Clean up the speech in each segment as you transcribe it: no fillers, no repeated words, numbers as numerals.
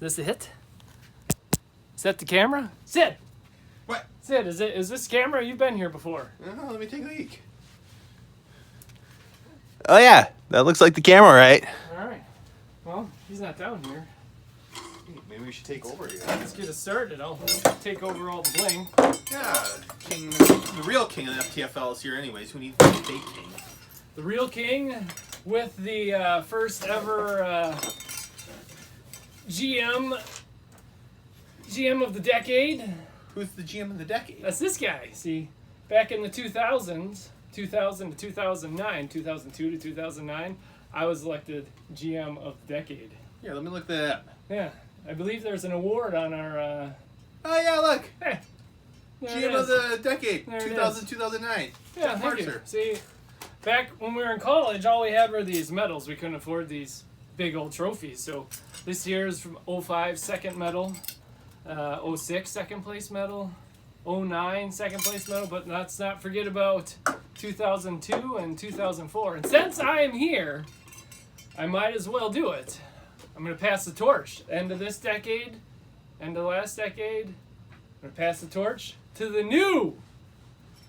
this a hit? Is that the camera? Sid! What? Sid, is this camera? You've been here before. Oh, let me take a leak. Oh, yeah. That looks like the camera, right? All right. Well, he's not down here. Maybe we should take over here. Let's get it started. I'll take over all the bling. Yeah, the real king of the FTFL is here anyways. Who needs the fake king? The real king with the first ever GM of the decade. Who's the GM of the decade? That's this guy. See, back in the 2000s, 2000 to 2009, 2002 to 2009, I was elected GM of the decade. Here, let me look that up. Yeah, I believe there's an award on our... Oh, yeah, look. Hey, GM of the decade, There it 2000, 2009. Yeah, Jeff thank you. Markser. See, back when we were in college, all we had were these medals. We couldn't afford these big old trophies. So this year is from 05 second medal, 06 second place medal, 09 second place medal, but let's not forget about 2002 and 2004. And since I am here, I might as well do it. I'm going to pass the torch. End of this decade, end of last decade, I'm going to pass the torch to the new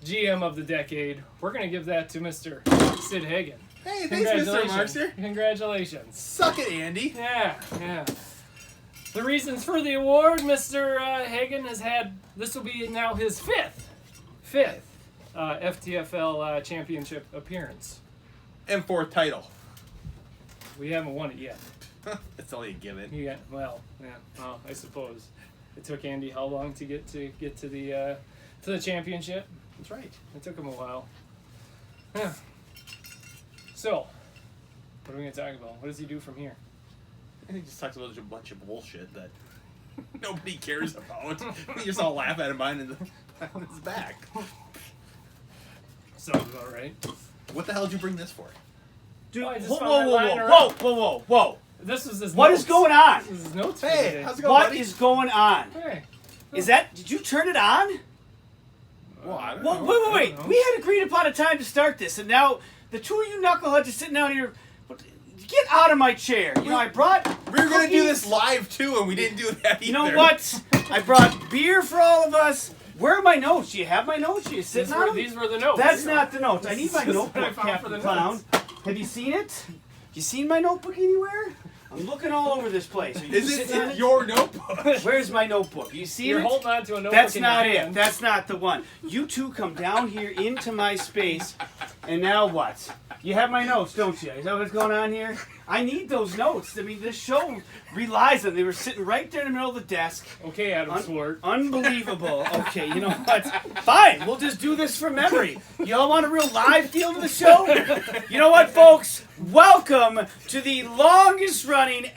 GM of the decade. We're going to give that to Mr. Sid Hagen. Hey, thanks, Mr. Markser. Congratulations. Suck it, Andy. Yeah. The reasons for the award, Mr. Hagen has had, this will be now his fifth FTFL championship appearance. And fourth title. We haven't won it yet. It's only a given. Yeah, well, I suppose. It took Andy how long to get to the championship? That's right. It took him a while. Yeah. So, what are we going to talk about? What does he do from here? And he just talks about a bunch of bullshit that nobody cares about. We just all laugh at him behind his back. Sounds about right. What the hell did you bring this for? Dude, Oh, I just whoa, found whoa, that whoa, lying whoa, around. whoa, whoa, whoa. This is his What notes. is going on? This is his notes for Hey, today. how's it going, What buddy? is going on? Hey. Is that, did you turn it on? Well, I don't Well, know. wait. We had agreed upon a time to start this, and now the two of you knuckleheads are sitting down here. Get out of my chair. You know, I brought We were going to do cookies. this live, too, and we didn't do that either. You know what? I brought beer for all of us. Where are my notes? Do you have my notes? Are you sitting on them? These were the notes. That's not the notes. I need my This is what I notebook, found for Captain the Clown. notes. Have you seen it? You seen my notebook anywhere? I'm looking all over this place. Are you Is sitting on it it? your notebook? Where's my notebook? You see You're it? holding on to a notebook That's in your not it. hand. That's not the one. You two come down here into my space, and now what? You have my notes, don't you? Is that what's going on here? I need those notes. I mean, this show relies on them. They were sitting right there in the middle of the desk. Okay, Adam Swart. Unbelievable. Okay, you know what? Fine, we'll just do this from memory. Y'all want a real live feel to the show? You know what, folks? Welcome to the longest running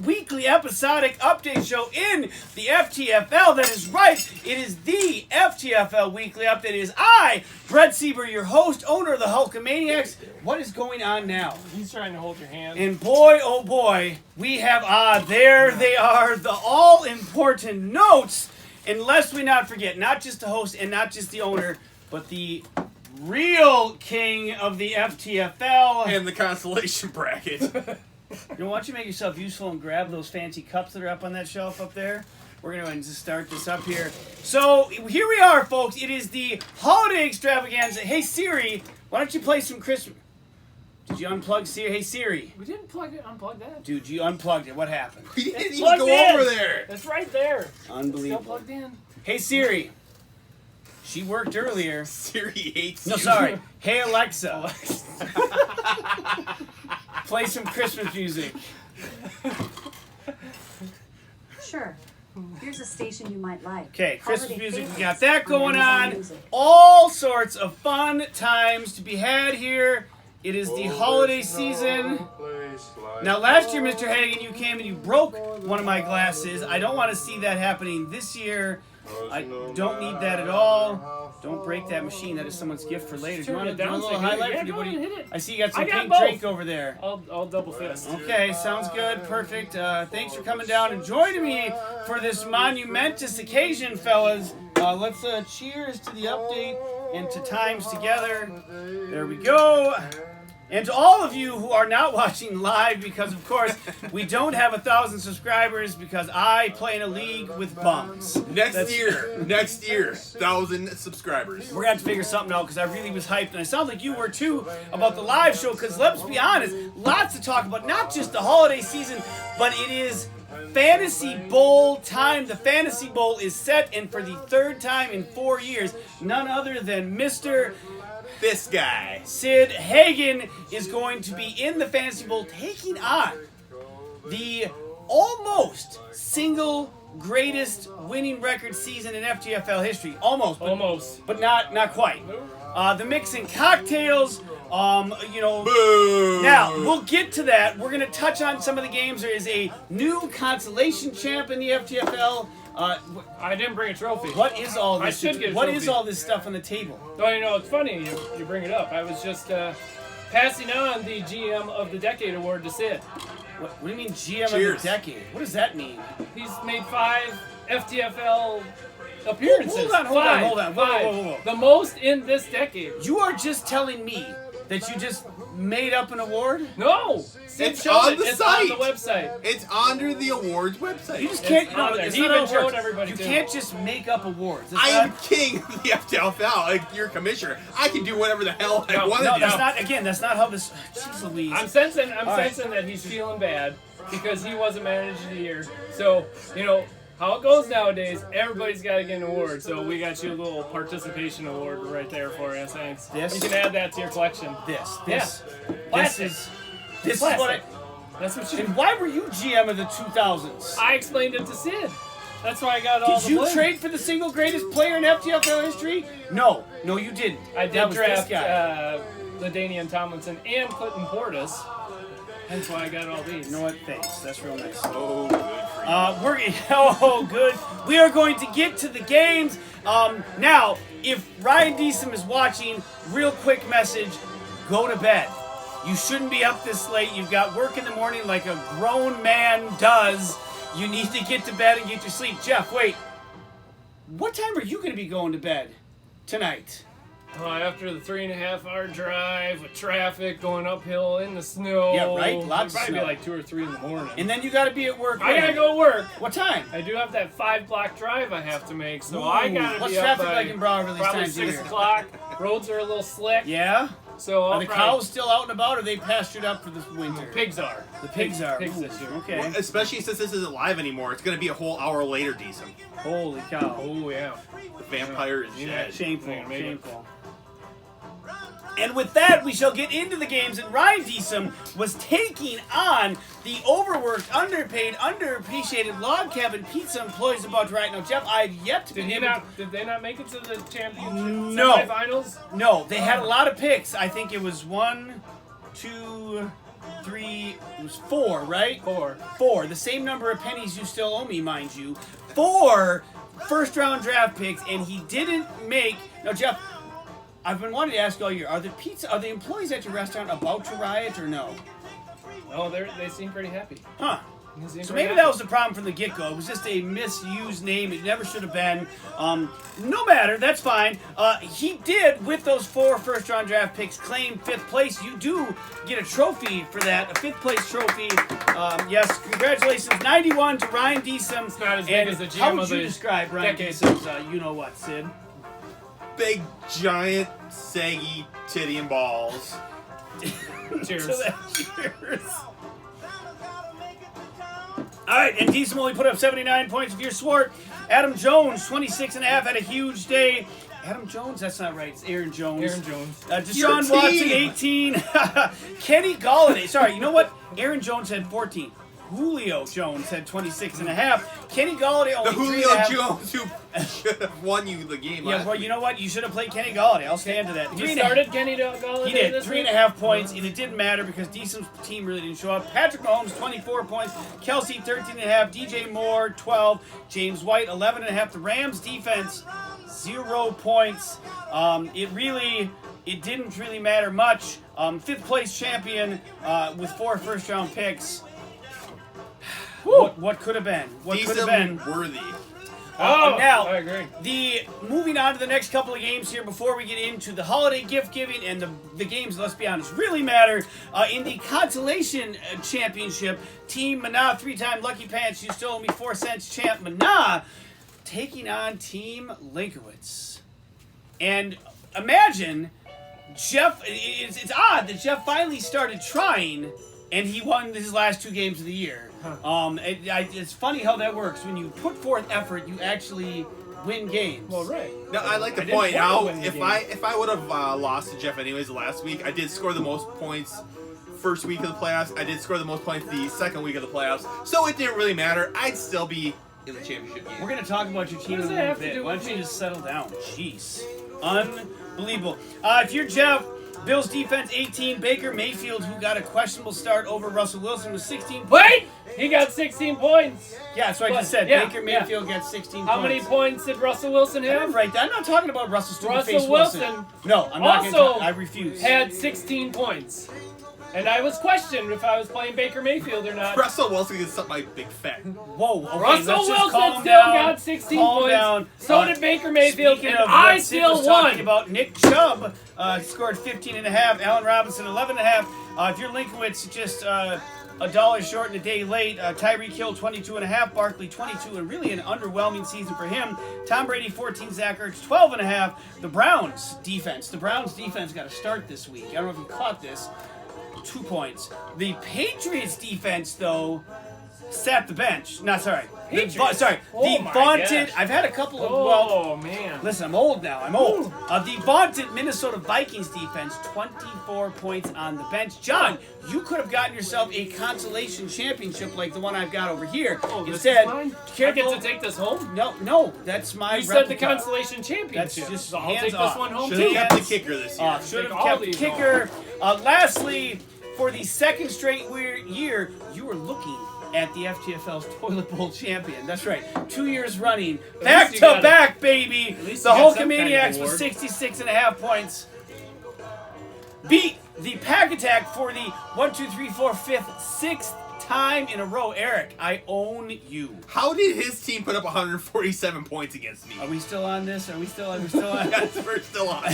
weekly episodic update show in the FTFL. That is right. It is the FTFL Weekly Update. It is I, Brett Sieber, your host, owner of the Hulkamaniacs. What is going on now? He's trying to hold your hand. And boy, oh boy, we have, there they are, the all-important notes. And lest we not forget, not just the host and not just the owner, but the real king of the FTFL. And the consolation bracket. You know, why don't you make yourself useful and grab those fancy cups that are up on that shelf up there? We're going to just start this up here. So, here we are, folks. It is the holiday extravaganza. Hey, Siri, why don't you play some Christmas... Did you unplug Siri? Hey, Siri. We didn't unplug that. Dude, you unplugged it. What happened? We didn't It's even plugged go in. over there. It's right there. Still Unbelievable. plugged in. Hey, Siri. She worked earlier. Siri hates No, you. sorry. Hey, Alexa. Play some Christmas music. Sure. Here's a station you might like. Okay, Christmas Holiday music. We favorites got that going Amazon on. Music. All sorts of fun times to be had here. It is the holiday season. Now, last year, Mr. Hagen, you came and you broke one of my glasses. I don't want to see that happening this year. I don't need that at all. Don't break that machine. That is someone's gift for later. Do you want to do a down little so you can- highlight yeah, for you? go What do ahead, you- hit it. I see you got some I got pink both. drink over there. I'll double fist. Okay, sounds good. Perfect. Thanks for coming down and joining me for this monumentous occasion, fellas. Let's cheers to the update and to times together. There we go. And to all of you who are not watching live, because of course we don't have 1,000 subscribers because I play in a league with bums. Next year, 1,000 subscribers. We're gonna have to figure something out because I really was hyped, and I sound like you were too about the live show. Because let's be honest, lots to talk about. Not just the holiday season, but it is Fantasy Bowl time. The Fantasy Bowl is set, and for the third time in 4 years, none other than Mr. This guy. Sid Hagen is going to be in the Fantasy Bowl taking on the almost single greatest winning record season in FTFL history. Almost. But not quite. The mixing cocktails, Boo. Now, we'll get to that. We're going to touch on some of the games. There is a new consolation champ in the FTFL. I didn't bring a trophy. What is all this? I should get a What trophy. is all this stuff on the table? Oh, it's funny you bring it up. I was just passing on the GM of the Decade award to Sid. What do you mean GM Cheers. of the decade? What does that mean? He's made 5 FTFL appearances. Hold on. Five. Whoa. The most in this decade. You are just telling me that you just made up an award? No! Sid It's showed on it. the It's site. on the website. It's under the awards website. You just can't. on there. It's He not even how it works. showed everybody You too. can't just make up awards. That's I not- am king of the FTFL, like your commissioner. I can do whatever the hell I No, want No, to do. that's not. Again, that's not how this. Jeez Louise. I'm sensing right. that he's feeling bad because he wasn't manager of the year. So, how it goes nowadays, everybody's got to get an award. So we got you a little participation award right there for you. Thanks. This? You can add that to your collection. This Plastic. is what Plastic. That's what you. And why were you GM of the 2000s? I explained it to Sid. That's why I got all Did the you blame. trade for the single greatest player in FTFL history? No, you didn't. I That did was draft this guy. LaDainian Tomlinson and Clinton Portis. Hence why I got all these. You know what? Thanks. That's real nice. Oh, good for you. Good. We are going to get to the games. Now, if Ryan Deesum is watching, real quick message: go to bed. You shouldn't be up this late. You've got work in the morning like a grown man does. You need to get to bed and get your sleep. Jeff, wait. What time are you going to be going to bed tonight? After the 3.5-hour drive with traffic going uphill in the snow. Yeah, right? Lots of It'd probably snow. be like 2 or 3 in the morning. And then you got to be at work. I gotta when? go to work. What time? I do have that 5-block drive I have to make, so Ooh, I gotta what's be up traffic by like in Browerville these probably times of 6 year? o'clock. Roads are a little slick, Yeah? so Are I'll the probably, cows still out and about, or are they pastured up for this winter? pigs are. The pigs are. Pigs Ooh, this year. Okay. Well, especially since this isn't live anymore, it's going to be a whole hour later, decent. Holy cow. Oh yeah. The vampire is dead. Shameful. Ain't gonna make it. Shameful. And with that, we shall get into the games. And Ryan Deesum was taking on the overworked, underpaid, underappreciated log cabin pizza employees about to right now. Jeff, I've yet to Did be he able not? Did they not make it to the championship No. semifinals? No, they had a lot of picks. I think it was 1, 2, 3. It was 4, right? 4. 4. The same number of pennies you still owe me, mind you. 4 first-round draft picks, and he didn't make. Now, Jeff, I've been wanting to ask you all year: are the employees at your restaurant about to riot or no? Oh, they seem pretty happy. Huh. They seem So pretty maybe happy. that was the problem from the get-go. It was just a misused name. It never should have been. No matter. That's fine. He did, with those 4 first-round draft picks, claim 5th place. You do get a trophy for that, a 5th-place trophy. Yes, congratulations. 91 to Ryan Deesum. It's not as big And as the GM how would of you the describe Ryan decade. Deesum's you-know-what, Sid? Big, giant, saggy titty and balls. Cheers. To that. Cheers. All right, and Deesum only put up 79 points. If you're Swart, Adam Jones, 26.5, had a huge day. Adam Jones? That's not right. It's Aaron Jones. Aaron Jones. Deshaun Your Watson, team. 18. Kenny Galladay. Sorry, you know what? Aaron Jones had 14. Julio Jones had 26.5. Kenny Galladay The only Julio 3.5. Jones who should have won you the game. Yeah, last well, week. you know what? You should have played Kenny Galladay. I'll stand to that. You started Kenny Galladay He did. this week? 3.5 points, and it didn't matter because Deesum's team really didn't show up. Patrick Mahomes, 24 points. Kelsey, 13.5. DJ Moore, 12. James White, 11.5. The Rams defense, 0 points. It didn't really matter much. 5th place champion with 4 first-round picks. What could have been? What could have been? Worthy. Now, I agree. moving on to the next couple of games here before we get into the holiday gift giving and the games, let's be honest, really matter. In the consolation championship, Team Mana, 3-time Lucky Pants, you still owe me 4 cents, champ Mana, taking on Team Linkowitz. And imagine, Jeff, it's odd that Jeff finally started trying and he won his last 2 games of the year. It's funny how that works. When you put forth effort, you actually win games. Well, right. No, I like to didn't point want to out win the if game. I would have lost to Jeff anyways last week, I did score the most points first week of the playoffs. I did score the most points the second week of the playoffs, so it didn't really matter. I'd still be in the championship game. We're going to talk about your team in a does that little have to bit. do Why with don't you me? just settle down? Jeez. Unbelievable. If you're Jeff, Bills defense 18. Baker Mayfield, who got a questionable start over Russell Wilson, was 16 points. Wait! He got 16 points. Yeah, so I just said Yeah, Baker yeah. Mayfield got 16 How points. many points did Russell Wilson have? Right, I'm not talking about Russell Stupid-Face Russell Wilson No, I'm not going to also I refuse. had 16 points. And I was questioned if I was playing Baker Mayfield or not. Russell Wilson gets something like big fat. Whoa, okay, Russell let's just Wilson calm still down. got 16 Calm points. down. So did Baker Mayfield, Speaking and of I what Sid still was talking won. about, Nick Chubb scored 15.5. Allen Robinson 11.5. If you're Linkowitz, just $1 short and a day late. Tyreek Hill 22.5. Barkley 22, and really an underwhelming season for him. Tom Brady 14. Zach Ertz 12.5. The Browns defense got to start this week. I don't know if you caught this. 2 points. The Patriots defense, though, sat the bench. No, sorry. Patriots? The Oh my vaunted. gosh. I've had a couple of. Oh, man. Listen, I'm old now. I'm old. The vaunted Minnesota Vikings defense, 24 points on the bench. John, you could have gotten yourself a consolation championship like the one I've got over here. Oh, this Instead, is mine? I careful. get to take this home? No, that's my. You said the replica. consolation championship. That's just so I'll hands take off. this one home Should have too. kept the kicker this year. Should have Take all kept these kicker. Lastly, for the second straight year, you are looking at the FTFL's Toilet Bowl champion. That's right. 2 years running. Back least to you got back, baby. least The you got some Hulkamaniacs kind of with award. 66.5 points. Beat the Pack Attack for the 6th time in a row. Eric, I own you. How did his team put up 147 points against me? Are we still on this? Are we still on? Yes, we're still on.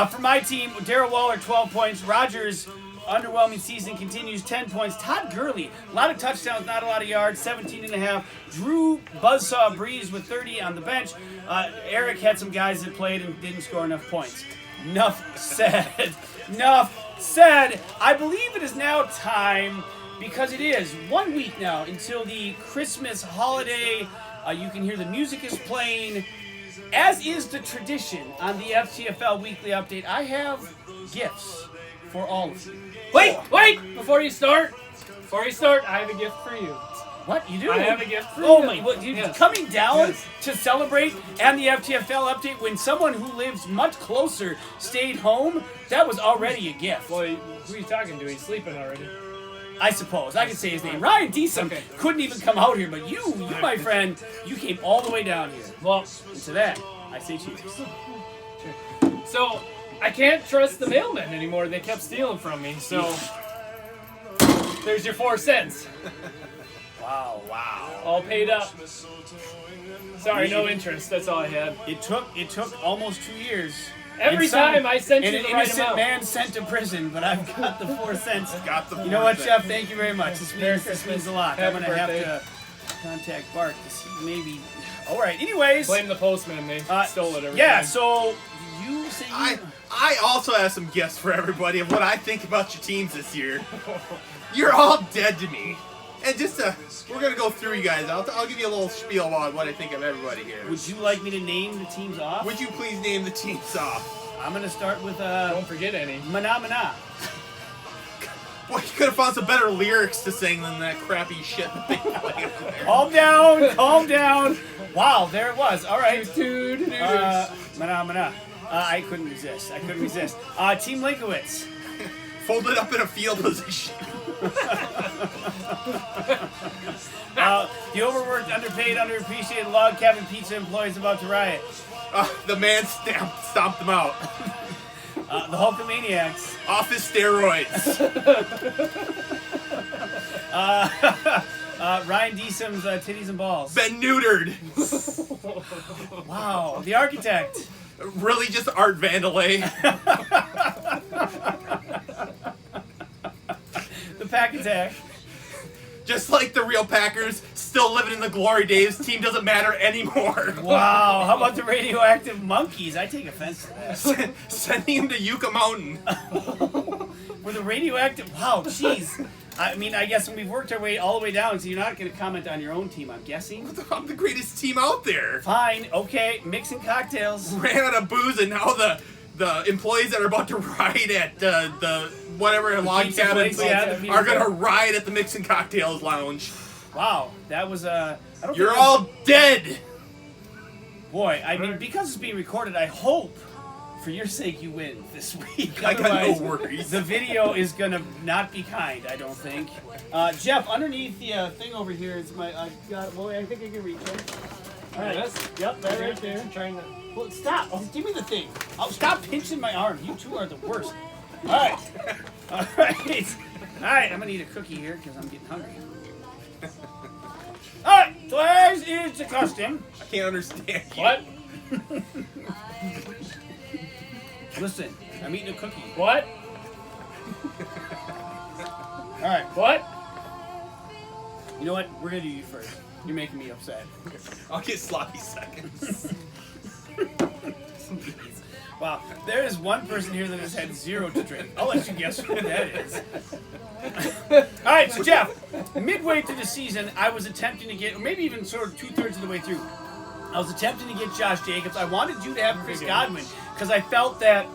For my team, Darrell Waller, 12 points. Rogers, underwhelming season continues, 10 points. Todd Gurley, a lot of touchdowns, not a lot of yards, 17.5. Drew Buzzsaw Breeze with 30 on the bench. Eric had some guys that played and didn't score enough points. Enough said. I believe it is now time, because it is 1 week now until the Christmas holiday. You can hear the music is playing. As is the tradition on the FTFL Weekly Update, I have gifts for all of you. Wait! Before you start, I have a gift for you. What? You do? I have a gift for Oh you. my, what, you Yes. coming down Yes. to celebrate and the FTFL Update when someone who lives much closer stayed home? That was already a gift. Well, who are you talking to? He's sleeping already. I suppose. I can say his name. Ryan Deesum Okay. couldn't even come out here, but you, my friend, you came all the way down here. Well, And to that, I say cheers. so I can't trust the mailmen anymore. They kept stealing from me. So there's your 4 cents. Wow. All paid up. Sorry, no interest. That's all I had. It took almost 2 years. Every And some- time I sent and you an the right innocent amount. man sent to prison, but I've got the 4 cents. Got the You know what, 4 Jeff? cents. Thank you very much. This Merry means Christmas. a lot. Happy I'm gonna have birthday. to contact Bart to see maybe. All right. Anyways, Blame the postman. They stole it every yeah. time. So you say you. I also have some gifts for everybody of what I think about your teams this year. You're all dead to me. And we're going to go through you guys. I'll give you a little spiel about what I think of everybody here. Would you like me to name the teams off? Would you please name the teams off? I'm gonna start with Don't forget any. Mana Mana. Boy, you could have found some better lyrics to sing than that crappy shit that they play over there. Calm down. Wow, there it was. All right. Mana Mana. I couldn't resist. Team Linkowitz. Folded up in a field position. The overworked, underpaid, underappreciated log cabin pizza employees about to riot. The man stomped them out. The Hulkamaniacs. Off his steroids. Ryan Deesum's Titties and Balls. Been neutered. Wow. The Architect. Really just Art Vandalay. The Pack Attack. Just like the real Packers, still living in the glory days. Team doesn't matter anymore. Wow. How about the Radioactive Monkeys? I take offense to that. Sending him to Yucca Mountain. With the Radioactive... Wow, jeez. I mean, I guess we've worked our way all the way down, so you're not going to comment on your own team, I'm guessing. I'm the greatest team out there. Fine. Okay. Mixing cocktails. Ran out of booze, and now the employees that are about to ride at the whatever log pizza cabin place, yeah, the are pizza. gonna ride at the Mixing Cocktails Lounge. Wow. That was I don't You're think all dead. Boy, I mean, because it's being recorded, I hope, for your sake, you win this week. I got no Otherwise, worries. the video is gonna not be kind, I don't think. Jeff, underneath the thing over here is my. Well, I think I can reach it. All right. Yep, that right there. Trying to. Well, stop. Oh, give me the thing. Oh, stop pinching my arm. You two are the worst. All right. All right. All right. I'm gonna eat a cookie here because I'm getting hungry. All right. So as is the custom. I can't understand you. What? Listen, I'm eating a cookie. What? All right. What? You know what? We're gonna do you first. You're making me upset. I'll get sloppy seconds. Wow. There is one person here that has had 0 to drink. I'll let you guess who that is. All right. So Jeff, midway through the season, I was attempting to get, or maybe even sort of 2/3 of the way through, I was attempting to get Josh Jacobs. I wanted you to have Chris Godwin because I felt that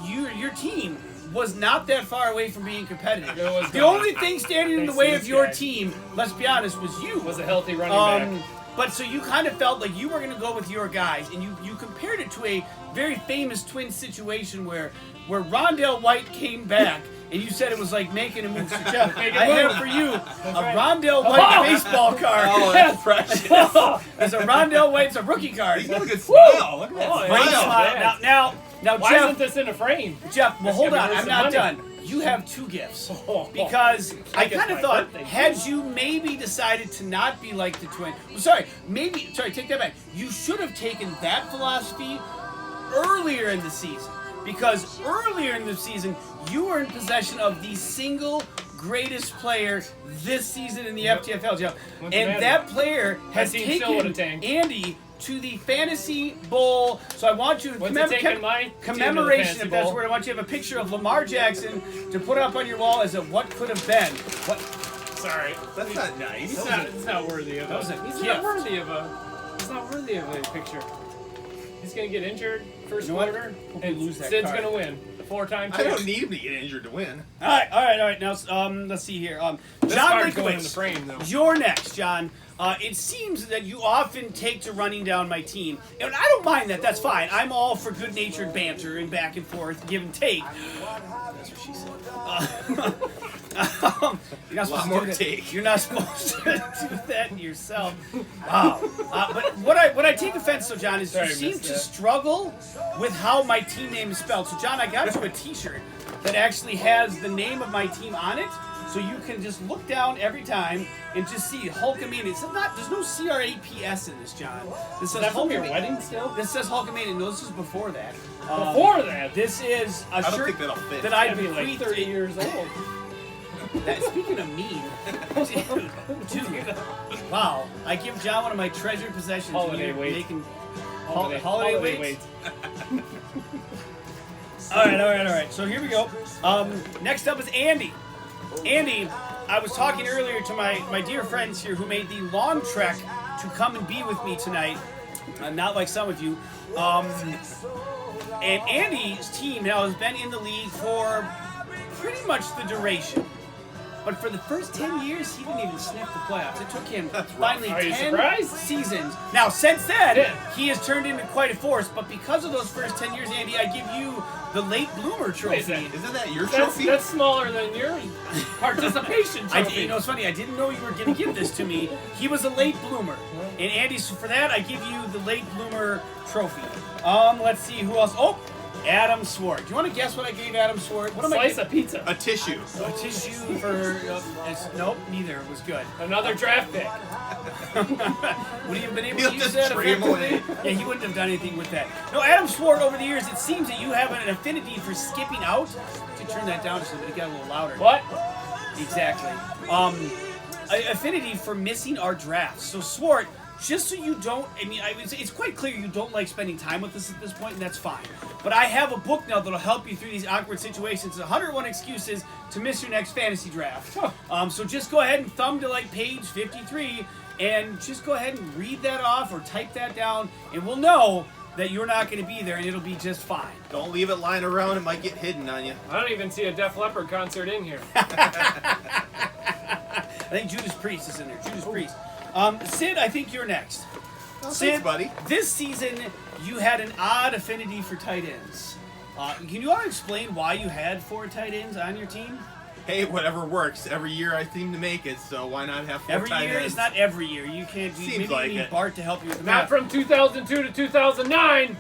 your team was not that far away from being competitive. The only thing standing in the way of your team, let's be honest, was you. Was a healthy running back. But so you kind of felt like you were going to go with your guys, and you compared it to a very famous Twins situation where Rondell White came back, and you said it was like making a move. So Jeff, I have for you a Rondell White baseball card. Oh, that's precious. It's a Rondell White, it's a rookie card. He's got a good smile. Look at that Oh, Great yeah. smile. smile. Now, Why Jeff, isn't this in a frame? Jeff, well, hold gonna on. be I'm worth not some money. done. You have 2 gifts. Oh. Because I guess kind of my thought, birthday. had you maybe decided to not be like the Twins. Sorry, take that back. You should have taken that philosophy earlier in the season. Because earlier in the season, you were in possession of the single greatest player this season in the FTFL, Jeff. What's And the that matter? player has team still would've taken tanked. Andy to the Fantasy Bowl. So I want you to What's it taking my team to the commemoration, Fantasy if that's Bowl? where I want you to have a picture of Lamar Jackson to put up on your wall as a what could have been. What? Sorry. That's not nice. It's not worthy of was a He's gift. not worthy of He's not worthy of a picture. He's gonna get injured first You know what? quarter, Hope you and lose that Sid's card. gonna win the 4-time I champ. don't need him to get injured to win. All right. Now, let's see here. This John card's going in the Linkowitz, frame though. you're next, John. It seems that you often take to running down my team, and I don't mind that. That's fine. I'm all for good-natured banter and back and forth, give and take. That's what she said. You're not supposed more to do that. take. You're not supposed to do that yourself. Wow. But what I take offense to, John, is Sorry, you seem missed to that. struggle with how my team name is spelled. So, John, I got you a T-shirt that actually has the name of my team on it. So you can just look down every time and just see Hulkamania. It's not. There's no CRAPS in this, John. This says Is that from your Hulkamania. wedding still? This says Hulkamania. No, this is before that. Before that, This is a I don't shirt think that'll fit. that I I'd be like bequeathed 30 years old. Speaking of mean, dude, wow! I give John one of my treasured possessions. Holiday and you're weight. making Holiday weight. All right. So here we go. Next up is Andy. Andy, I was talking earlier to my dear friends here who made the long trek to come and be with me tonight. Not like some of you. And Andy's team now has been in the league for pretty much the duration. But for the first 10 years, he didn't even sniff the playoffs. It took him finally Are you 10 surprised? seasons. Now, since then, Yeah. he has turned into quite a force. But because of those first 10 years, Andy, I give you the late bloomer trophy. Wait a second. Isn't that your That's, trophy? that's smaller than your participation trophy. You know, it's funny. I didn't know you were going to give this to me. He was a late bloomer, and Andy, so for that, I give you the late bloomer trophy. Let's see who else. Oh, Adam Swart. Do you want to guess what I gave Adam Swart? What am I Slice giving? of pizza. A tissue. A tissue for... nope, neither was good. Another draft pick. Would he have been able He'll to use just that trade him effectively? away. Yeah, he wouldn't have done anything with that. No, Adam Swart, over the years, it seems that you have an affinity for skipping out. To turn that down just a little bit, it got a little louder. What? Exactly. Affinity for missing our drafts. So Swart, just so you don't, it's quite clear you don't like spending time with us at this point, and that's fine. But I have a book now that'll help you through these awkward situations. 101 excuses to miss your next fantasy draft. So just go ahead and thumb to like page 53, and just go ahead and read that off or type that down, and we'll know that you're not going to be there, and it'll be just fine. Don't leave it lying around. It might get hidden on you. I don't even see a Def Leppard concert in here. I think Judas Priest is in there. Judas Priest. Sid, I think you're next. Oh, Sid, thanks, buddy. this season you had an odd affinity for tight ends. Can you all explain why you had 4 tight ends on your team? Hey, whatever works. Every year I seem to make it, so why not have 4 Every tight year? ends? It's not every year. You can't do. Seems Maybe like you need it. Bart to help you with the Not math. from 2002 to 2009.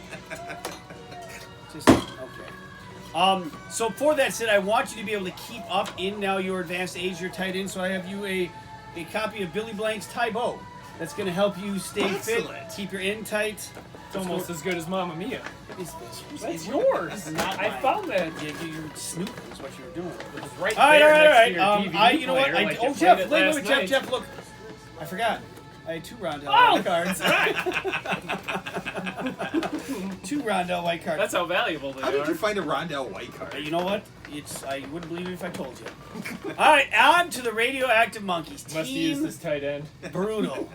Just okay. So for that, Sid, I want you to be able to keep up in now your advanced age, your tight end. So I have you a copy of Billy Blank's Tybo. That's going to help you stay Excellent. fit, keep your end tight. It's almost as good as Mamma Mia. What is this? That's yours. Not I mine. found that. You're snooping is what you were doing. It was right All right, there all right, next to all your right. DVD You know what? player, like you Jeff, played it wait, last night. Jeff, look. I forgot. I had 2 Rondell Oh! white cards. Right. 2 Rondell white cards. That's how valuable they How did are. you find a Rondell white card? You know what? I wouldn't believe it if I told you. All right, on to the radioactive monkeys. Must use Team this tight end. brutal.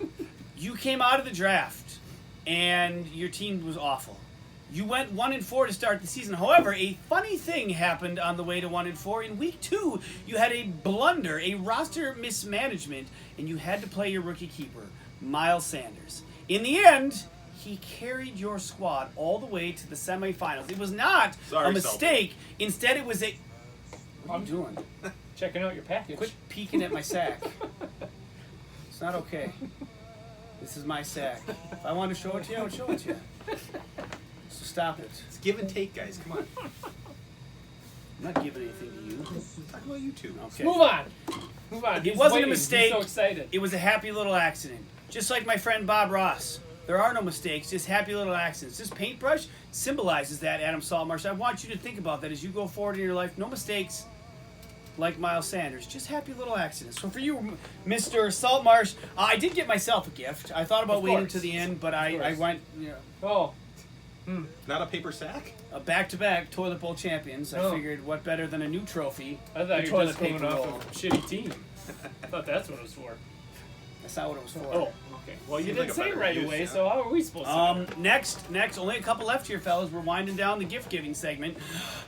You came out of the draft, and your team was awful. You went 1-4 to start the season. However, a funny thing happened on the way to 1-4. In week 2, you had a blunder, a roster mismanagement, and you had to play your rookie keeper, Miles Sanders. In the end, he carried your squad all the way to the semifinals. It was not Sorry, a mistake. Instead, it was a... What are you doing? Checking out your package. Quit peeking at my sack. It's not okay. This is my sack. If I wanted to show it to you, I would show it to you. So stop it. It's give and take, guys. Come on. I'm not giving anything to you. Talk about you two. Okay. Move on. Move on. It He's wasn't a waiting. mistake. He's so excited. It was a happy little accident. Just like my friend Bob Ross. There are no mistakes, just happy little accidents. This paintbrush symbolizes that, Adam Saltmarsh. I want you to think about that as you go forward in your life. No mistakes like Miles Sanders. Just happy little accidents. So for you, Mr. Saltmarsh, I did get myself a gift. I thought about Of waiting course. to the end, but I went Oh, Not a paper sack? back-to-back toilet bowl champions. I Oh. figured what better than a new trophy? I thought The you were toilet just going paper off roll. of a shitty team. I thought that's what it was for. That's not what it was for. Oh, okay. Well, you Seems didn't like a say it better right use, away, yeah. so how are we supposed to know? Next, only a couple left here, fellas. We're winding down the gift-giving segment.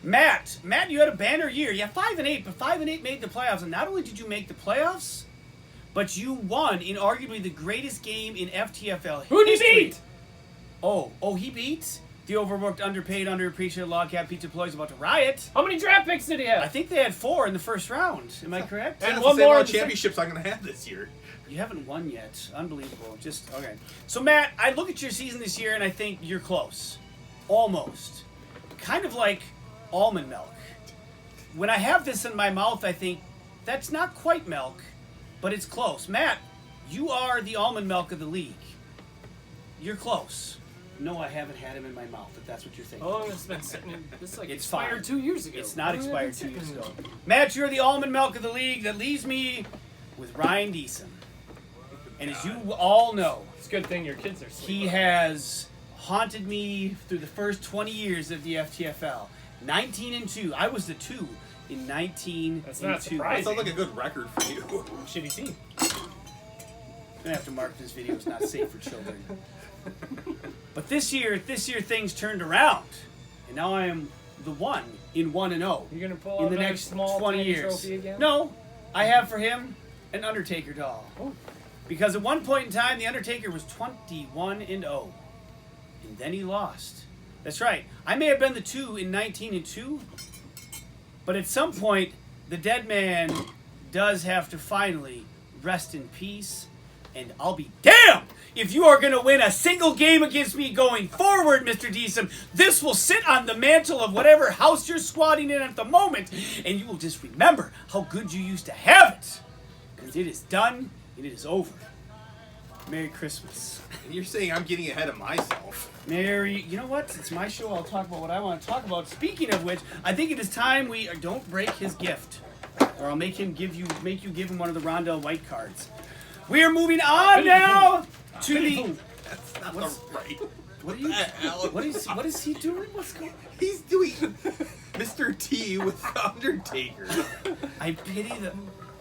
Matt, you had a banner year. Yeah, 5-8, but 5-8 made the playoffs. And not only did you make the playoffs, but you won in arguably the greatest game in FTFL history. Who'd he beat? Oh, he beat the overworked, underpaid, underappreciated log cap pizza employees about to riot. How many draft picks did he I have? think they had 4 in the first round. Am I correct? And And it's one the same more amount in of the championships I'm going to have this year. You haven't won yet. Unbelievable. Just okay. So Matt, I look at your season this year and I think you're close. Almost. Kind of like almond milk. When I have this in my mouth, I think that's not quite milk, but it's close. Matt, you are the almond milk of the league. You're close. No, I haven't had him in my mouth, if that's what you're thinking. Oh, it's been sitting in. It's like It's expired fine. 2 years ago. It's not Why have expired it 2 been years sitting ago. in? Matt, you're the almond milk of the league. That leaves me with Ryan Deason. And as you all know, It's a good thing your kids are sleeping. he has haunted me through the first 20 years of the FTFL. 19-2. I was the 2 in 19 That's and not 2. surprising. That sounds like a good record for you. Shitty team. I'm gonna have to mark this video as not safe for children. But this year things turned around, and now I am the 1 in 1-0 You're gonna pull in out the another next small 20 tiny years. trophy again? No, I have for him an Undertaker doll. Oh. Because at one point in time, the Undertaker was 21-0, and then he lost. That's right. I may have been the 2 in 19-2, but at some point, the dead man does have to finally rest in peace And I'll be damned if you are going to win a single game against me going forward, Mr. Deesum. This will sit on the mantle of whatever house you're squatting in at the moment, and you will just remember how good you used to have it. Because it is done, and it is over. Merry Christmas. And you're saying I'm getting ahead of myself. You know what? It's my show. I'll talk about what I want to talk about. Speaking of which, I think it is time we don't break his gift, or I'll make you give him one of the Rondell White cards. We are moving on now to the. That's not the right. What is he doing? What's going on? He's doing Mr. T with the Undertaker. I pity the.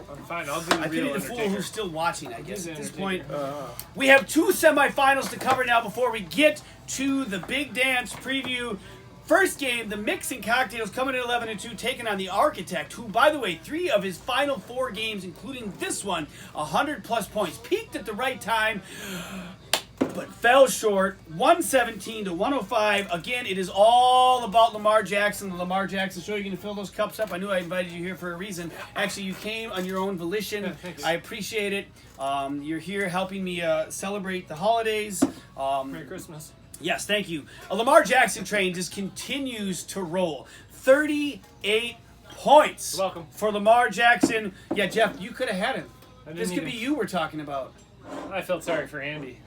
I'm fine. I'll do the I pity real the fool Undertaker. who's still watching, I guess, the at this Undertaker. point. We have 2 semifinals to cover now before we get to the big dance preview. First game, the Mixing Cocktails coming in 11-2, taking on the Architect, who, by the way, 3 of his final 4 games, including this one, 100-plus points. Peaked at the right time, but fell short, 117-105. Again, it is all about Lamar Jackson. The Lamar Jackson show. You're going to fill those cups up. I knew I invited you here for a reason. Actually, you came on your own volition. Thanks. I appreciate it. You're here helping me celebrate the holidays. Merry Christmas. Yes, thank you. A Lamar Jackson train just continues to roll. 38 points. You're welcome. For Lamar Jackson. Yeah, Jeff, you could have had him. I didn't This could need be him. you we're talking about. I felt sorry for Andy.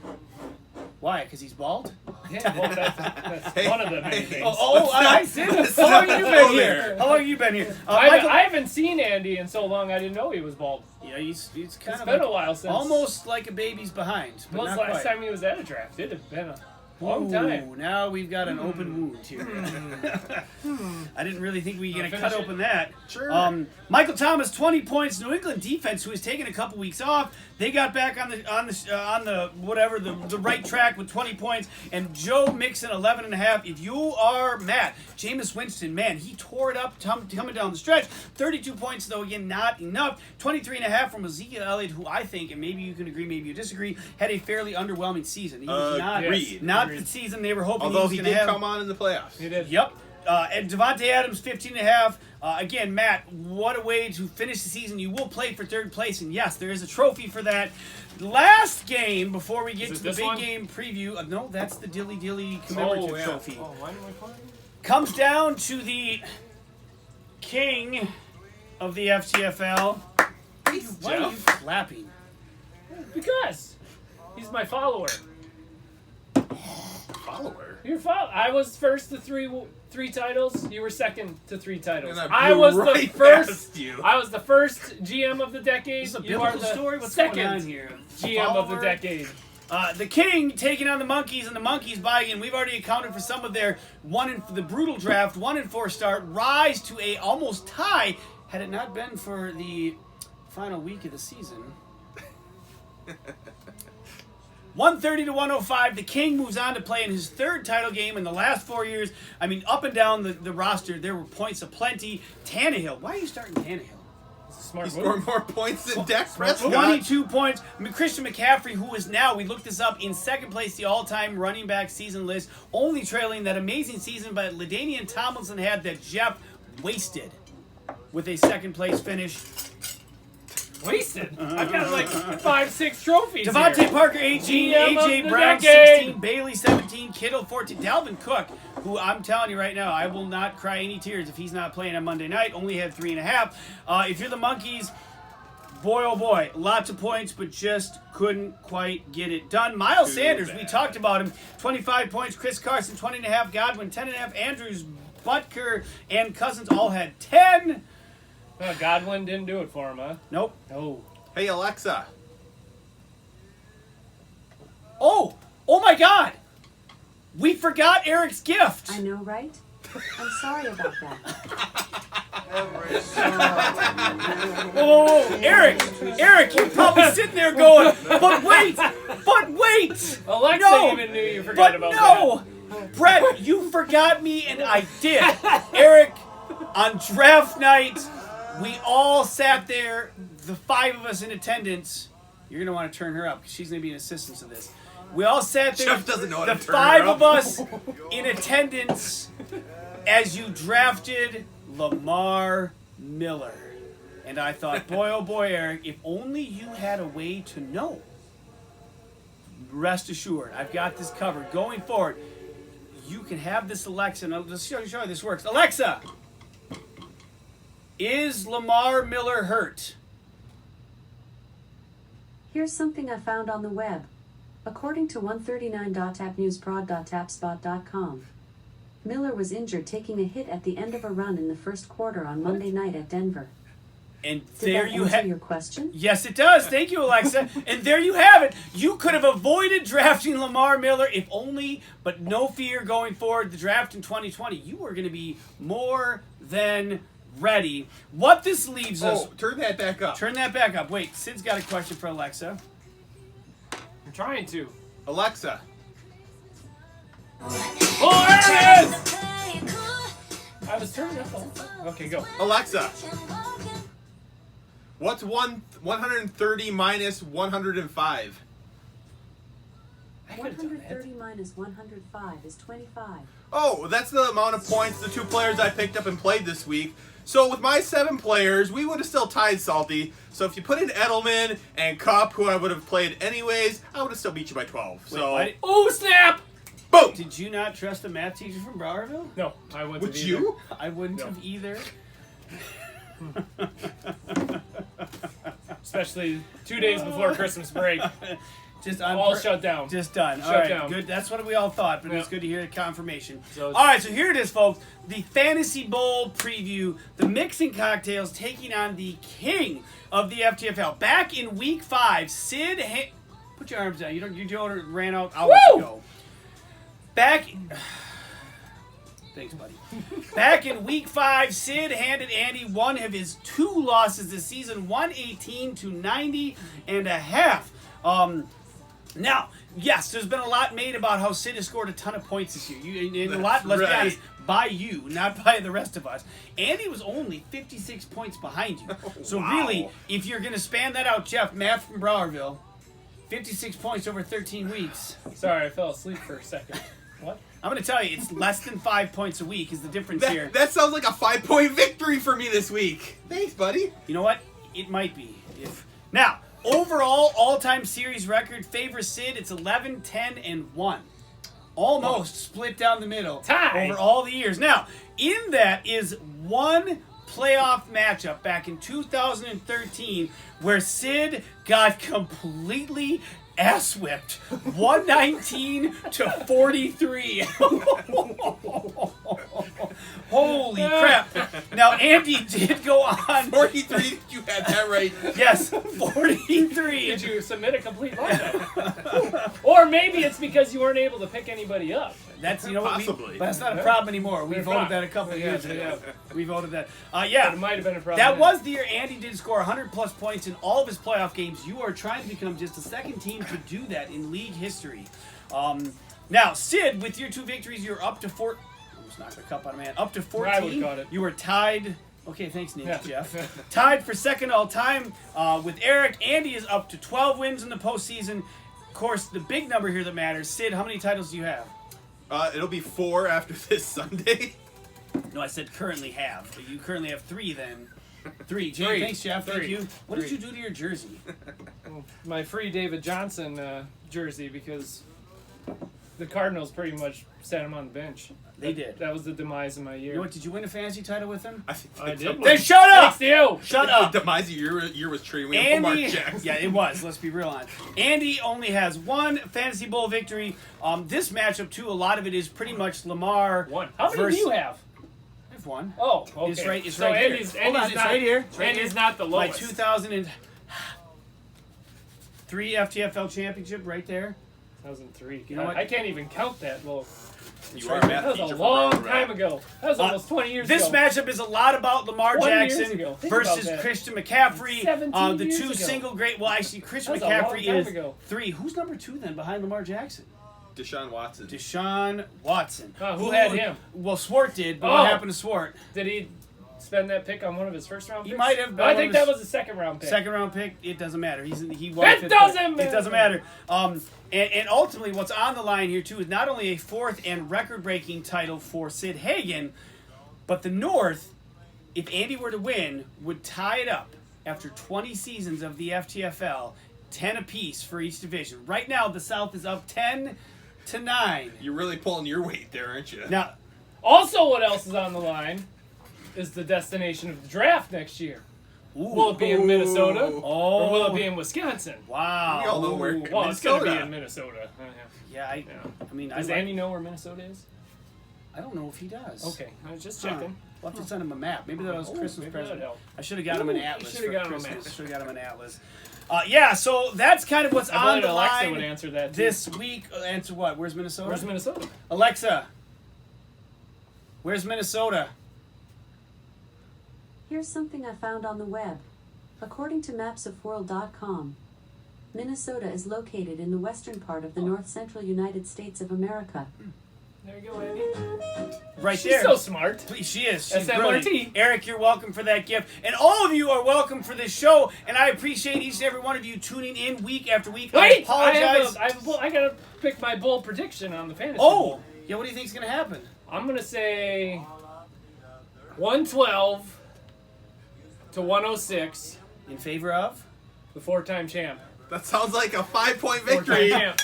Why? Because he's bald? Yeah, well, that's one of the main things. I see. How long have you been here? How long have you been here? Michael, I haven't seen Andy in so long. I didn't know he was bald. yeah, he's kind It's of been like a while since. almost like a baby's behind. But When's not the last quite. time he was at a draft? It'd have been a long Ooh, time. now we've got an open wound here. I didn't really think we were going to cut finish it? open that. Sure. Michael Thomas, 20 points. New England defense, who has taken a couple weeks off, they got back on the right track with 20 points. And Joe Mixon, 11.5. If you are Matt, Jameis Winston, man, he tore it up coming down the stretch. 32 points, though, again, not enough. 23.5 from Ezekiel Elliott, who I think, and maybe you can agree, maybe you disagree, had a fairly underwhelming season. He was Agreed. not Agreed. the season they were hoping Although he he was did going to have. come on in the playoffs. He did. Yep. And Devontae Adams, 15.5. Again, Matt, what a way to finish the season. You will play for third place, and yes, there is a trophy for that. Last game before we get Is to it the this big one? game preview. No, that's the Dilly Dilly commemorative yeah. trophy. Oh, why am I playing? Comes down to the king of the FTFL. Why are you clapping? Because he's my follower. Follower. Your follower. I was first to three titles. You were second to 3 titles. And I blew was the right first. past you. I was the first GM of the decade. Is this a You are biblical the story? What's second going on here? GM of the Follower? decade. The King taking on the Monkeys, and the Monkeys buying in. We've already accounted for some of their the brutal draft 1-4 start, rise to a almost tie. Had it not been for the final week of the season. 130-105. The King moves on to play in his 3rd title game in the last 4 years. I mean, up and down the roster, there were points aplenty. Tannehill. Why are you starting Tannehill? It's a smart He move. scored more points than Dak Prescott. 22 points. Christian McCaffrey, who is now, we looked this up, in 2nd place the all-time running back season list, only trailing that amazing season by LaDainian Tomlinson had that Jeff wasted with a 2nd place finish. Wasted. I've got like 5-6 trophies. Devontae here. Parker, 18, GM of AJ the Brown, decade. 16, Bailey, 17, Kittle, 14, Dalvin Cook, who I'm telling you right now, I will not cry any tears if he's not playing on Monday night, only had 3.5. If you're the Monkeys, boy, oh boy, lots of points, but just couldn't quite get it done. Miles Sanders, we talked about him, 25 points. Chris Carson, 20.5. Godwin, 10.5. Andrews, Butker, and Cousins all had 10. Godwin didn't do it for him, huh? Nope. No. Hey, Alexa. Oh my God. We forgot Eric's gift. I know, right? I'm sorry about that. Whoa. Eric, you're probably sitting there going, but wait. Alexa No, even knew you forgot But about no, Brett, you forgot me, and I did. Eric, on draft night, we all sat there, the 5 of us in attendance. You're gonna want to turn her up because she's gonna be an assistant to this. We all sat there, Jeff doesn't know how the to turn 5 her of up. us in attendance, as you drafted Lamar Miller. And I thought, boy, oh boy, Eric, if only you had a way to know rest assured, I've got this covered. Going forward, you can have this Alexa. Now, let's show you how this works. Alexa, is Lamar Miller hurt? Here's something I found on the web. According to 139.tapnewsprod.tapspot.com, Miller was injured taking a hit at the end of a run in the first quarter on Monday night at Denver. And Did there that you answer have. your question? Yes, it does. Thank you, Alexa. And there you have it. You could have avoided drafting Lamar Miller if only, but no fear going forward. The draft in 2020, you are going to be more than ready. What this leaves us. Oh, turn that back up. Turn that back up. Wait, Sid's got a question for Alexa. I'm trying to. Alexa. Oh, there it is! I was turning up. Okay, go. Alexa. What's 130 minus 105? I could've done that. 130 minus 105 is 25. Oh, that's the amount of points the 2 players I picked up and played this week. So with my 7 players, we would have still tied Salty. So if you put in Edelman and Cup, who I would have played anyways, I would have still beat you by 12. So, Wait, Oh, snap! boom! did you not trust a math teacher from Browerville? No, I wouldn't. Would have you? I wouldn't No. have either. Especially 2 days before Christmas break. Just All shut down. Just done. All Shut right, down. good. That's what we all thought, but it's Yeah. good to hear the confirmation. So- All right, so here it is, folks. The Fantasy Bowl preview. The Mixing Cocktails taking on the king of the FTFL. Back in Week 5, Sid. Put your arms down. Your Joe ran out hours Woo! ago. Thanks, buddy. Back in Week 5, Sid handed Andy one of his 2 losses this season, 118-90 and a half. Now, yes, there's been a lot made about how Sid has scored a ton of points this year. And a lot, let's be right. honest, by you, not by the rest of us. Andy was only 56 points behind you. So Wow. really, if you're going to span that out, Jeff, math from Browerville, 56 points over 13 weeks. Sorry, I fell asleep for a second. What? I'm going to tell you, it's less than 5 points a week is the difference here. That sounds like a 5-point victory for me this week. Thanks, buddy. You know what? It might be. Now, overall, all-time series record favors Sid. It's 11, 10, and 1. Almost split down the middle Tie. over all the years. Now, in that is one playoff matchup back in 2013 where Sid got completely ass-whipped. 119-43. Holy crap. Now, Andy did go on. 43, you had that right. Yes, 43. Did you submit a complete lineup? Or maybe it's because you weren't able to pick anybody up. That's, you know what, Possibly. but that's not a problem anymore. We They're voted fine. that a couple of Yeah, years ago. yeah. We voted that. But Yeah, it might have been a problem. that then. was the year Andy did score 100-plus points in all of his playoff games. You are trying to become just the second team to do that in league history. Now, Sid, with your 2 victories, you're up to 4. Almost knocked the cup out of man. Up to 14. I would've got it. You were tied. Okay, thanks, Nick, Yeah. Jeff. Tied for second all time with Eric. Andy is up to 12 wins in the postseason. Of course, the big number here that matters. Sid, how many titles do you have? It'll be 4 after this Sunday. No, I said currently have. But you currently have 3 then. 3. Jay, 3. thanks, Jeff. Thank 3. you. What did 3. you do to your jersey? My free David Johnson jersey because the Cardinals pretty much set him on the bench. They did. That was the demise of my year. You know what? Did you win a fantasy title with him? I think I did. the- Then shut up! Thanks to you. Shut up! The demise of your year was trading me for Mark Andy, Jackson. yeah, it was. Let's be real honest. Andy only has 1 Fantasy Bowl victory. This matchup, too, a lot of it is pretty much Lamar. One. How many versus- do you have? I have 1. Oh, okay. It's right- it's so right here. Andy's, Hold on, Andy's it's not, right here. It's right Andy's here. not the My lowest. 2003 FTFL championship right there. 2003. You know what? I can't even count that low. You are a math That was teacher a from long Brown, right? time ago. That was almost 20 years This ago. matchup is a lot about Lamar 20 years Jackson ago. Think versus about that. Christian McCaffrey. 17 The years 2 ago. single great. Well, actually, Christian That was a long McCaffrey time is ago. 3. Who's number 2 then behind Lamar Jackson? Deshaun Watson. Deshaun Watson. Who had him? Well, Swart did, but Oh. what happened to Swart? Did he spend that pick on one of his first round He picks? might have, No, but I one think of that his- was a second round pick. Second round pick. It doesn't matter. He won. It fifth doesn't pick. It doesn't matter. matter. And ultimately, what's on the line here too is not only a 4th and record-breaking title for Sid Hagen, but the North, if Andy were to win, would tie it up after 20 seasons of the FTFL 10 apiece for each division. Right now, the South is up 10-9. You're really pulling your weight there, aren't you? Now, Also, what else is on the line is the destination of the draft next year. Will it be in Minnesota or will it be in Wisconsin? wow. We all know where. Well, it's going to be Minnesota. in Minnesota. Yeah, I mean, Does Andy know where Minnesota is? I don't know if he does. Okay, I was just checking. We'll have to send him a map. Maybe that was Christmas maybe present. that'd help. I should have got him an Ooh, atlas. you shoulda for got him a Christmas. map. I should have got him an atlas. Yeah, so that's kind of what's I on bet the Alexa line would answer that too. this week. Answer what? Where's Minnesota? Where's Minnesota? Alexa, where's Minnesota? Here's something I found on the web. According to mapsofworld.com, Minnesota is located in the western part of the north-central United States of America. There you go, Andy. Right She's there. so smart. She is. She's SMRT. brilliant. Eric, you're welcome for that gift. And all of you are welcome for this show. And I appreciate each and every one of you tuning in week after week. Wait, I apologize. I gotta pick my bold prediction on the fantasy. Oh, yeah, what do you think's going to happen? I'm gonna say 112 to 106. In favor of? The four-time champ. That sounds like a 5-point Four-time victory. champ.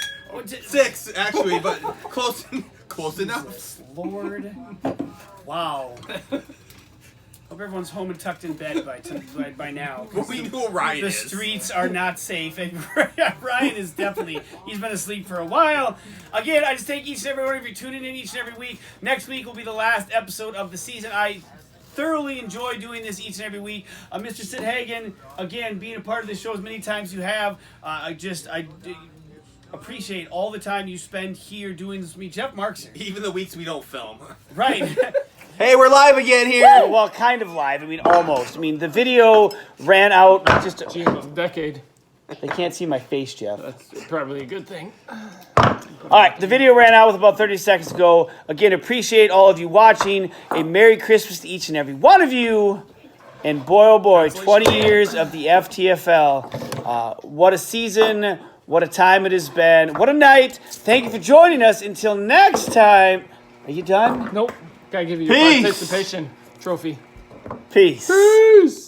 6, actually, but close enough. Lord. Wow. Hope everyone's home and tucked in bed by now. But we know Ryan The is. streets are not safe, and Ryan is definitely, he's been asleep for a while. Again, I just thank each and every one of you tuning in each and every week. Next week will be the last episode of the season. I thoroughly enjoy doing this each and every week. Mr. Sid Hagen, again, being a part of this show as many times as you have, I appreciate all the time you spend here doing this with me. Jeff Markson. Even the weeks we don't film. Right. Hey, we're live again here. Well, kind of live. I mean, almost. I mean, the video ran out just... Team of the decade. They can't see my face, Jeff. That's probably a good thing. All right, the video ran out with about 30 seconds ago. Again, appreciate all of you watching. A Merry Christmas to each and every one of you. And boy, oh boy, 20 years of the FTFL. What a season. What a time it has been. What a night. Thank you for joining us. Until next time. Are you done? Nope. Gotta give you your Peace. participation trophy. Peace. Peace.